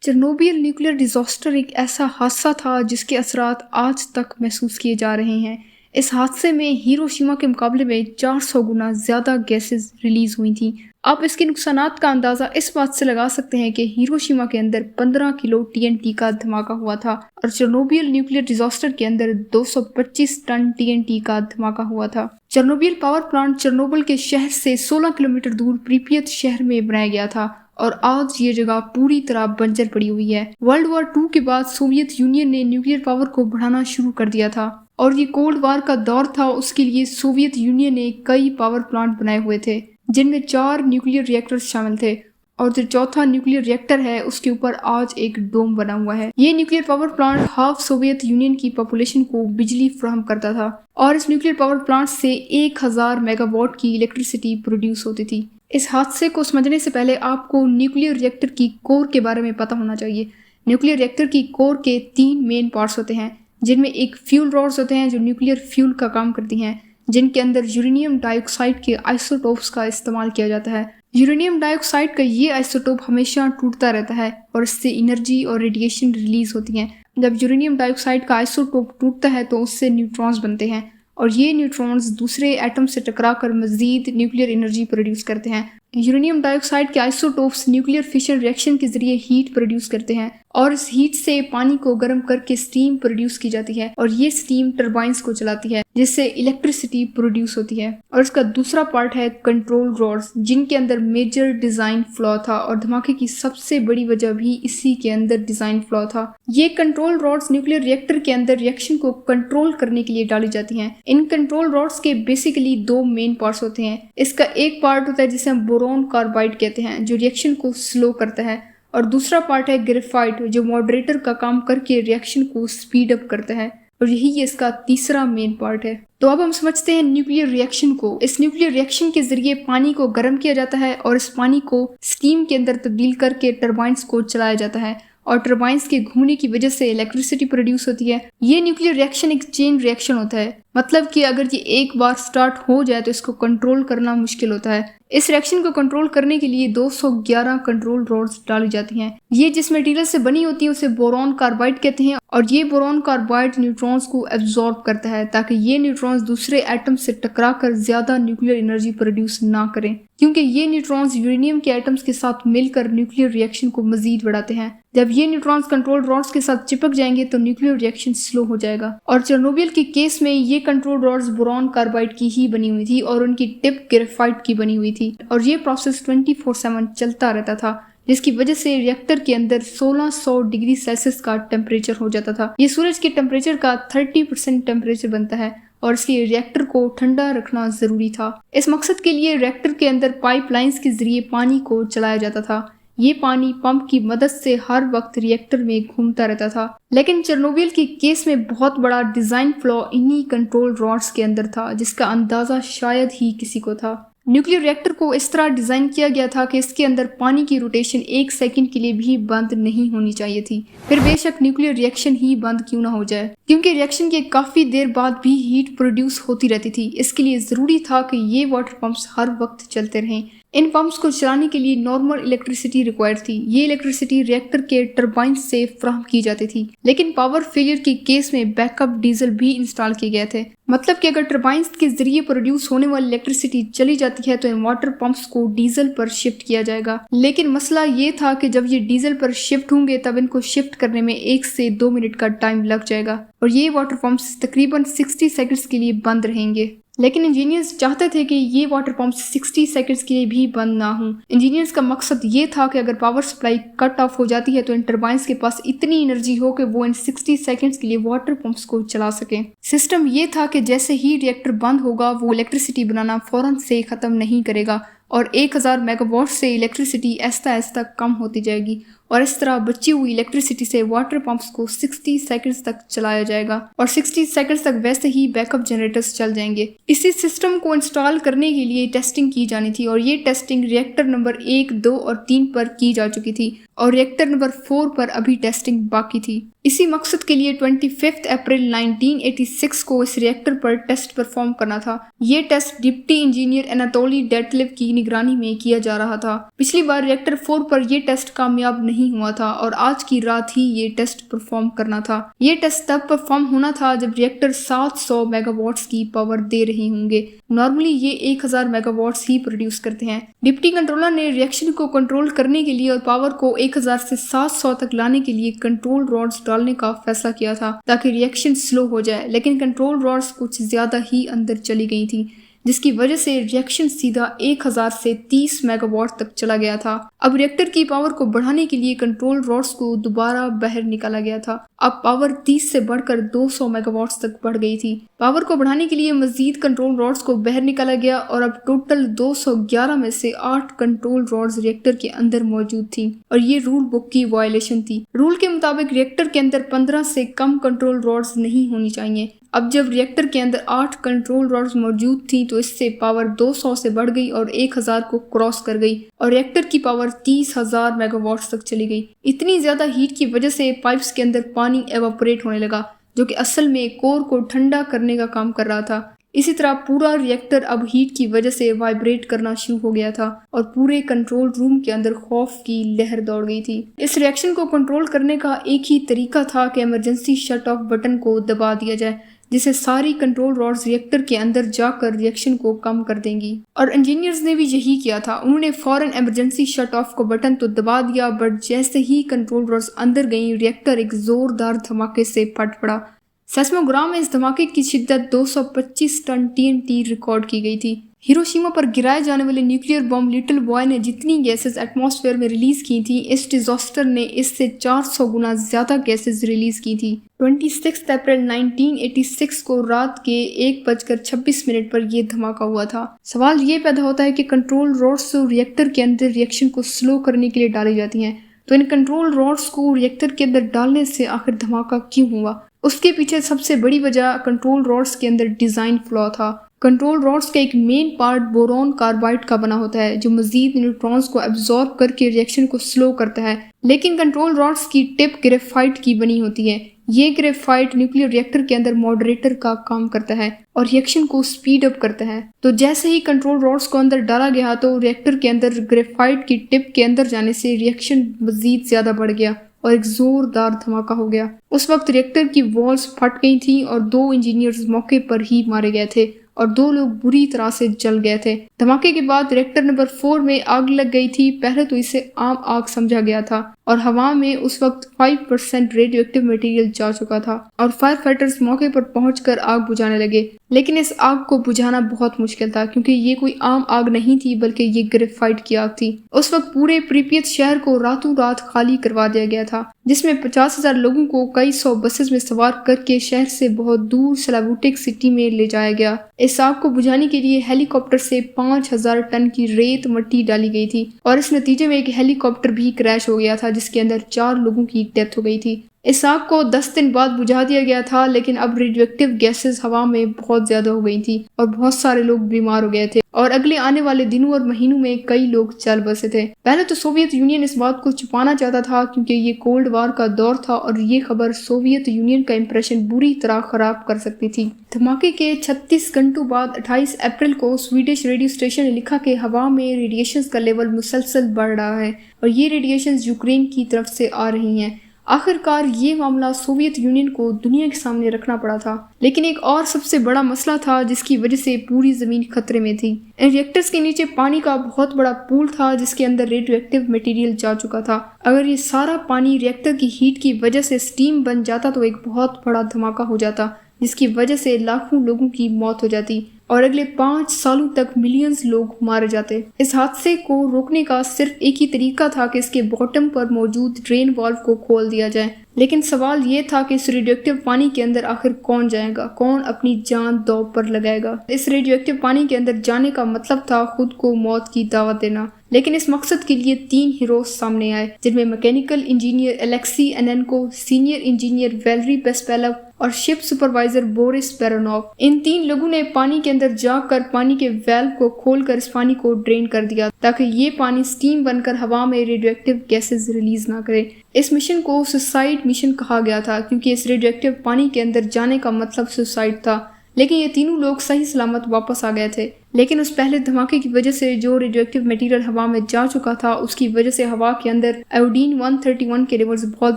Chernobyl nuclear disaster एक ऐसा हादसा था जिसके असरात आज तक महसूस किए जा रहे हैं। इस हादसे में हिरोशिमा के मुकाबले में 400 गुना ज़्यादा गैसेस रिलीज हुई थी। आप इसके नुकसानात का अंदाज़ा इस बात से लगा सकते हैं कि हिरोशिमा के अंदर 15 किलो टीएनटी का धमाका हुआ था और चेरनोबिल न्यूक्लियर डिजास्टर के अंदर 225 टन टीएनटी का धमाका हुआ था। चेरनोबिल पावर प्लांट चेरनोबिल के शहर से 16 किलोमीटर दूर प्रीपियत शहर में बनाया गया था और आज ये जगह पूरी तरह बंजर पड़ी हुई है। वर्ल्ड वॉर 2 के बाद सोवियत यूनियन ने न्यूक्लियर पावर को बढ़ाना शुरू कर दिया था और ये कोल्ड वार का दौर था। उसके लिए सोवियत यूनियन ने कई पावर प्लांट बनाए हुए थे जिनमें 4 न्यूक्लियर रिएक्टर्स शामिल थे और जो चौथा न्यूक्लियर रिएक्टर है उसके ऊपर आज एक डोम बना हुआ है। ये nuclear power plant half Soviet union की पॉपुलेशन को बिजली फराहम करता था और इस न्यूक्लियर पावर प्लांट से 1000 मेगावाट की इलेक्ट्रिसिटी प्रोड्यूस होती थी। इस हादसे को समझने से पहले आपको न्यूक्लियर रिएक्टर की कोर के बारे में पता होना चाहिए। न्यूक्लियर रिएक्टर की कोर के 3 मेन पार्ट्स होते हैं जिनमें एक फ्यूल रॉड्स होते हैं जो न्यूक्लियर फ्यूल का काम करती हैं, जिनके अंदर यूरेनियम डाइऑक्साइड के आइसोटोप्स का इस्तेमाल किया जाता है। यूरेनियम डाइऑक्साइड का ये आइसोटोप हमेशा टूटता रहता है और इससे एनर्जी और रेडिएशन रिलीज होती हैं। जब यूरेनियम डाइऑक्साइड का आइसोटोप टूटता है तो उससे न्यूट्रॉन्स बनते हैं और ये न्यूट्रॉन्स दूसरे एटम से टकराकर मजीद न्यूक्लियर एनर्जी प्रोड्यूस करते हैं। यूरेनियम डाइऑक्साइड के आइसोटोप्स न्यूक्लियर फिशन रिएक्शन के जरिए हीट प्रोड्यूस करते हैं और इस हीट से पानी को गर्म करके स्टीम प्रोड्यूस की जाती है और ये स्टीम टरबाइंस को चलाती है जिससे इलेक्ट्रिसिटी प्रोड्यूस होती है। और इसका दूसरा पार्ट है कंट्रोल रॉड्स, जिनके अंदर मेजर डिजाइन फ्लॉ था और धमाके की सबसे बड़ी वजह भी इसी के अंदर डिजाइन फ्लॉ था। ये कंट्रोल रॉड्स न्यूक्लियर रिएक्टर के अंदर रिएक्शन को कंट्रोल करने के लिए डाली जाती हैं। इन कंट्रोल रॉड्स के बेसिकली 2 मेन पार्ट्स होते हैं। इसका एक पार्ट होता है जिसे हम बोरॉन कार्बाइड कहते हैं जो रिएक्शन को स्लो करता है और दूसरा पार्ट है ग्रेफाइट जो मॉडरेटर का काम करके रिएक्शन को स्पीड अप करता है और यही इसका तीसरा मेन पार्ट है। तो अब हम समझते हैं न्यूक्लियर रिएक्शन को। इस न्यूक्लियर रिएक्शन के जरिए पानी को गर्म किया जाता है और इस पानी को स्टीम के अंदर तब्दील करके टरबाइंस को चलाया जाता है और टरबाइंस के घूमने की वजह से इलेक्ट्रिसिटी प्रोड्यूस होती है। ये न्यूक्लियर रिएक्शन एक चेन रिएक्शन होता है, मतलब कि अगर ये एक बार स्टार्ट हो जाए तो इसको कंट्रोल करना मुश्किल होता है। इस रिएक्शन को कंट्रोल करने के लिए 211 कंट्रोल रॉड्स डाली जाती हैं। ये जिस मटेरियल से बनी होती है उसे बोरॉन कार्बाइड कहते हैं और ये बोरॉन कार्बाइड न्यूट्रॉन्स को एब्जॉर्ब करता है ताकि ये न्यूट्रॉन्स दूसरे एटम से टकराकर ज्यादा न्यूक्लियर एनर्जी प्रोड्यूस ना करें, क्योंकि ये न्यूट्रॉन्स यूरेनियम के एटम्स के साथ मिलकर न्यूक्लियर रिएक्शन को मजीद बढ़ाते हैं। जब ये न्यूट्रॉन्स कंट्रोल रॉड्स के साथ चिपक जाएंगे तो न्यूक्लियर रिएक्शन स्लो हो जाएगा। और चेरनोबिल के केस में ये कंट्रोल रॉड्स बोरॉन कार्बाइड की ही बनी हुई थी और उनकी टिप ग्रेफाइट की बनी हुई थी और ये प्रोसेस 24/7 चलता रहता था, जिसकी वजह से रिएक्टर के अंदर 1600 डिग्री सेल्सियस का टेम्परेचर हो जाता था। ये सूरज के टेम्परेचर का 30% टेम्परेचर बनता है और इसलिए रिएक्टर को ठंडा रखना जरूरी था। इस मकसद के लिए रिएक्टर के अंदर पाइपलाइंस के जरिए पानी को चलाया जाता था। ये पानी पंप की मदद से हर वक्त रिएक्टर में घूमता रहता था। लेकिन चेरनोबिल के केस में बहुत बड़ा डिजाइन फ्लॉ इन्हीं कंट्रोल रॉड्स के अंदर था जिसका अंदाजा शायद ही किसी को था। न्यूक्लियर रिएक्टर को इस तरह डिजाइन किया गया था कि इसके अंदर पानी की रोटेशन 1 सेकंड के लिए भी बंद नहीं होनी चाहिए थी, फिर बेशक न्यूक्लियर रिएक्शन ही बंद क्यों ना हो जाए, क्योंकि रिएक्शन के काफी देर बाद भी हीट प्रोड्यूस होती रहती थी। इसके लिए जरूरी था कि ये वाटर पंप्स हर वक्त चलते रहें। इन पंप्स को चलाने के लिए नॉर्मल इलेक्ट्रिसिटी रिक्वायर्ड थी। ये इलेक्ट्रिसिटी रिएक्टर के टरबाइन से फ्राहम की जाती थी, लेकिन पावर फेलियर के केस में बैकअप डीजल भी इंस्टॉल किए गए थे। मतलब कि अगर टरबाइंस के जरिए प्रोड्यूस होने वाली इलेक्ट्रिसिटी चली जाती है तो इन वाटर पंप्स को डीजल पर शिफ्ट किया जाएगा। लेकिन मसला ये था कि जब ये डीजल पर शिफ्ट होंगे तब इनको शिफ्ट करने में 1 से 2 मिनट का टाइम लग जाएगा और ये वाटर पंप्स तकरीबन 60 सेकंड्स के लिए बंद रहेंगे। लेकिन इंजीनियर्स चाहते थे कि ये वाटर पंप्स 60 सेकंड्स के लिए भी बंद ना हों। इंजीनियर्स का मकसद ये था कि अगर पावर सप्लाई कट ऑफ हो जाती है तो इन टरबाइंस के पास इतनी एनर्जी हो कि वो इन 60 सेकंड्स के लिए वाटर पंप्स को चला सकें। सिस्टम ये था कि जैसे ही रिएक्टर बंद होगा वो इलेक्ट्रिसिटी बनाना फौरन से खत्म नहीं करेगा और 1000 मेगावाट से इलेक्ट्रिसिटी ऐसा ऐसा कम होती जाएगी और इस तरह बची हुई इलेक्ट्रिसिटी से वाटर पंप्स को 60 सेकंड्स तक चलाया जाएगा और 60 सेकंड्स तक वैसे ही बैकअप जनरेटर्स चल जाएंगे। इसी सिस्टम को इंस्टॉल करने के लिए टेस्टिंग की जानी थी और ये टेस्टिंग रिएक्टर नंबर 1, 2 और 3 पर की जा चुकी थी और रिएक्टर नंबर 4 पर अभी टेस्टिंग बाकी थी। इसी मकसद के लिए 25 अप्रैल 1986 को इस रिएक्टर पर टेस्ट परफॉर्म करना था। ये टेस्ट डिप्टी इंजीनियर एनाटोली डेटलिव की निगरानी में किया जा रहा था। पिछली बार रिएक्टर 4 पर यह टेस्ट कामयाब नहीं नहीं हुआ था और आज की रात ही ये टेस्ट परफॉर्म करना था। ये टेस्ट तब परफॉर्म होना था जब रिएक्टर 700 मेगावाट्स की पावर दे रहे होंगे। नॉर्मली ये 1000 मेगावाट्स ही प्रोड्यूस करते हैं। डिप्टी कंट्रोलर ने रिएक्शन को कंट्रोल करने के लिए और पावर को 1000 से 700 तक लाने के लिए कंट्रोल रॉड्स डालने का फैसला किया था ताकि रिएक्शन स्लो हो जाए, लेकिन कंट्रोल रॉड्स कुछ ज्यादा ही अंदर चली गई थी, जिसकी वजह से रिएक्शन सीधा 1000 से 30 मेगावाट तक चला गया था। अब रिएक्टर की पावर को बढ़ाने के लिए कंट्रोल रॉड्स को दोबारा बाहर निकाला गया था। अब पावर 30 से बढ़कर 200 मेगावाट्स तक बढ़ गई थी। पावर को बढ़ाने के लिए मजीद कंट्रोल रॉड्स को बाहर निकाला गया और अब टोटल 211 में से 8 कंट्रोल रॉड्स रिएक्टर के अंदर मौजूद थी और ये रूल बुक की वायलेशन थी। रूल के मुताबिक रिएक्टर के अंदर 15 से कम कंट्रोल रॉड्स नहीं होनी चाहिए। अब जब रिएक्टर के अंदर 8 कंट्रोल रॉड्स मौजूद थी तो इससे पावर 200 से बढ़ गई और 1000 को क्रॉस कर गई और रिएक्टर की पावर 30,000 मेगावाट्स तक चली गई। इतनी ज्यादा हीट की वजह से पाइप्स के अंदर पानी एवापोरेट होने लगा, जो कि असल में कोर को ठंडा करने का काम कर रहा था। इसी तरह पूरा रिएक्टर अब हीट की वजह से वाइब्रेट करना शुरू हो गया था और पूरे कंट्रोल रूम के अंदर खौफ की लहर दौड़ गई थी। इस रिएक्शन को कंट्रोल करने का एक ही तरीका था कि इमरजेंसी शट ऑफ बटन को दबा दिया जाए, जिससे सारी कंट्रोल रॉड्स रिएक्टर के अंदर जाकर रिएक्शन को कम कर देंगी। और इंजीनियर्स ने भी यही किया था। उन्होंने फौरन इमरजेंसी शट ऑफ को बटन तो दबा दिया, बट जैसे ही कंट्रोल रॉड्स अंदर गई रिएक्टर एक जोरदार धमाके से फट पड़ा। सेस्मोग्राम में इस धमाके की शिद्दत 225 टन TNT रिकॉर्ड की गई थी। हिरोशिमा पर गिराए जाने वाले न्यूक्लियर बम लिटिल बॉय ने जितनी गैसेस एटमॉस्फेयर में रिलीज की थी, इस डिजास्टर ने इससे 400 गुना ज्यादा गैसेस रिलीज की थी। 26 अप्रैल 1986 को रात के 1:26 पर यह धमाका हुआ था। सवाल ये पैदा होता है कि कंट्रोल रॉड्स जो रिएक्टर के अंदर रिएक्शन को स्लो करने के लिए डाली जाती हैं, तो इन कंट्रोल रॉड्स को रिएक्टर के अंदर डालने से आखिर धमाका क्यों हुआ? उसके पीछे सबसे बड़ी वजह कंट्रोल रॉड्स के अंदर डिजाइन फ्लॉ था। कंट्रोल रॉड्स का एक मेन पार्ट बोरॉन कार्बाइड का बना होता है, जो मजीद न्यूट्रॉन्स को एब्जॉर्ब करके रिएक्शन को स्लो करता है, लेकिन कंट्रोल रॉड्स की टिप ग्रेफाइट की बनी होती है। ये ग्रेफाइट न्यूक्लियर रिएक्टर के अंदर मॉडरेटर का काम करता है और रिएक्शन को स्पीड अप करता है। तो जैसे ही कंट्रोल रॉड्स को अंदर डाला गया तो रिएक्टर के अंदर ग्रेफाइट की टिप के अंदर जाने से रिएक्शन मजीद ज्यादा बढ़ गया और एक जोरदार धमाका हो गया। उस वक्त रिएक्टर की वॉल्स फट गई थी और 2 इंजीनियर्स मौके पर ही मारे गए थे और 2 लोग बुरी तरह से जल गए थे। धमाके के बाद रिएक्टर नंबर 4 में आग लग गई थी। पहले तो इसे आम आग समझा गया था और हवा में उस वक्त 5% रेडियो एक्टिव मटेरियल जा चुका था और फायर फाइटर्स मौके पर पहुंचकर आग बुझाने लगे, लेकिन इस आग को बुझाना बहुत मुश्किल था क्योंकि ये कोई आम आग नहीं थी बल्कि ये ग्रेफाइट की आग थी। उस वक्त पूरे प्रीपियत शहर को रातों रात खाली करवा दिया गया था, जिसमें 50,000 लोगों को कई 100 बसेस में सवार करके शहर से बहुत दूर स्लावुटिक सिटी में ले जाया गया। इस आग को बुझाने के लिए हेलीकॉप्टर से 5000 टन की रेत मट्टी डाली गई थी और इस नतीजे में एक हेलीकॉप्टर भी क्रैश हो गया था, जिसके अंदर 4 लोगों की डेथ हो गई थी। इस आग को 10 दिन बाद बुझा दिया गया था, लेकिन अब रेडियोएक्टिव गैसेस हवा में बहुत ज्यादा हो गई थी और बहुत सारे लोग बीमार हो गए थे और अगले आने वाले दिनों और महीनों में कई लोग चल बसे थे। पहले तो सोवियत यूनियन इस बात को छुपाना चाहता था क्योंकि ये कोल्ड वार का दौर था और ये खबर सोवियत यूनियन का इंप्रेशन बुरी तरह खराब कर सकती थी। धमाके के 36 घंटों बाद 28 अप्रैल को स्वीडिश रेडियो स्टेशन ने लिखा कि हवा में रेडिएशन का लेवल मुसलसल बढ़ रहा है और ये रेडिएशन यूक्रेन की तरफ से आ रही हैं। आखिरकार ये मामला सोवियत यूनियन को दुनिया के सामने रखना पड़ा था, लेकिन एक और सबसे बड़ा मसला था जिसकी वजह से पूरी जमीन खतरे में थी। इन रिएक्टर्स के नीचे पानी का बहुत बड़ा पूल था जिसके अंदर रेडियो एक्टिव मटेरियल जा चुका था। अगर ये सारा पानी रिएक्टर की हीट की वजह से स्टीम बन जाता तो एक बहुत बड़ा धमाका हो जाता, जिसकी वजह से लाखों लोगों की मौत हो जाती और अगले 5 सालों तक मिलियंस लोग मारे जाते। इस हादसे को रोकने का सिर्फ एक ही तरीका था कि इसके बॉटम पर मौजूद ड्रेन वाल्व को खोल दिया जाए, लेकिन सवाल ये था कि इस रेडियोएक्टिव पानी के अंदर आखिर कौन जाएगा, कौन अपनी जान दांव पर लगाएगा। इस रेडियोएक्टिव पानी के अंदर जाने का मतलब था खुद को मौत की दावत देना, लेकिन इस मकसद के लिए 3 हीरोज सामने आए, जिनमें mechanical engineer Alexei Ananenko, senior engineer Valeri Bespalov और शिप सुपरवाइजर बोरिस पेरोनोव। इन 3 लोगों ने पानी के अंदर जाकर पानी के वेल्व को खोलकर इस पानी को ड्रेन कर दिया ताकि ये पानी स्टीम बनकर हवा में रेडियोएक्टिव गैसेस रिलीज ना करे। इस मिशन को सुसाइड मिशन कहा गया था क्योंकि इस रेडियोएक्टिव पानी के अंदर जाने का मतलब सुसाइड था, लेकिन ये तीनों लोग सही सलामत वापस आ गए थे। लेकिन उस पहले धमाके की वजह से जो रेडियोएक्टिव मटेरियल हवा में जा चुका था उसकी वजह से हवा के अंदर आयोडीन 131 के लेवल्स बहुत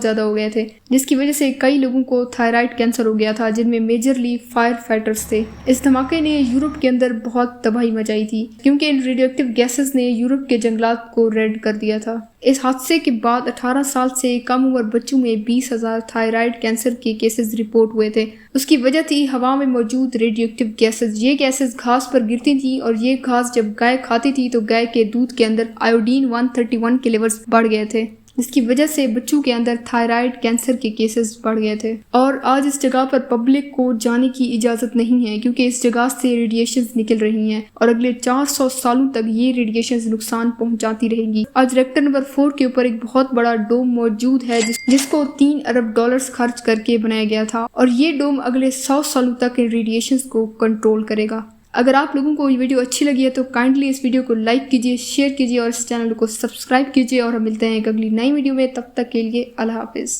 ज़्यादा हो गए थे, जिसकी वजह से कई लोगों को थायराइड कैंसर हो गया था, जिनमें मेजरली फायर फाइटर्स थे। इस धमाके ने यूरोप के अंदर बहुत तबाही मचाई थी क्योंकि इन रेडियोएक्टिव गैसेस ने यूरोप के जंगलात को रेड कर दिया था। इस हादसे के बाद 18 साल से कम उम्र बच्चों में 20,000 थायराइड कैंसर के केसेस रिपोर्ट हुए थे। उसकी वजह थी हवा में मौजूद रेडियोएक्टिव गैसेस। ये गैसेस घास पर गिरती थी और ये घास जब गाय खाती थी तो गाय के दूध के अंदर आयोडीन 131 के लेवल्स बढ़ गए थे, जिसकी वजह से बच्चों के अंदर थायराइड कैंसर के केसेस बढ़ गए थे। और आज इस जगह पर पब्लिक को जाने की इजाज़त नहीं है क्योंकि इस जगह से रेडिएशंस निकल रही हैं और अगले 400 सालों तक ये रेडिएशंस नुकसान पहुंचाती रहेंगी। आज रिएक्टर नंबर 4 के ऊपर एक बहुत बड़ा डोम मौजूद है जिसको $3 अरब खर्च करके बनाया गया था और ये डोम अगले 100 सालों तक इन रेडिएशंस को कंट्रोल करेगा। अगर आप लोगों को ये वीडियो अच्छी लगी है तो काइंडली इस वीडियो को लाइक कीजिए, शेयर कीजिए और इस चैनल को सब्सक्राइब कीजिए और हम मिलते हैं एक अगली नई वीडियो में। तब तक के लिए अल्लाह हाफिज़।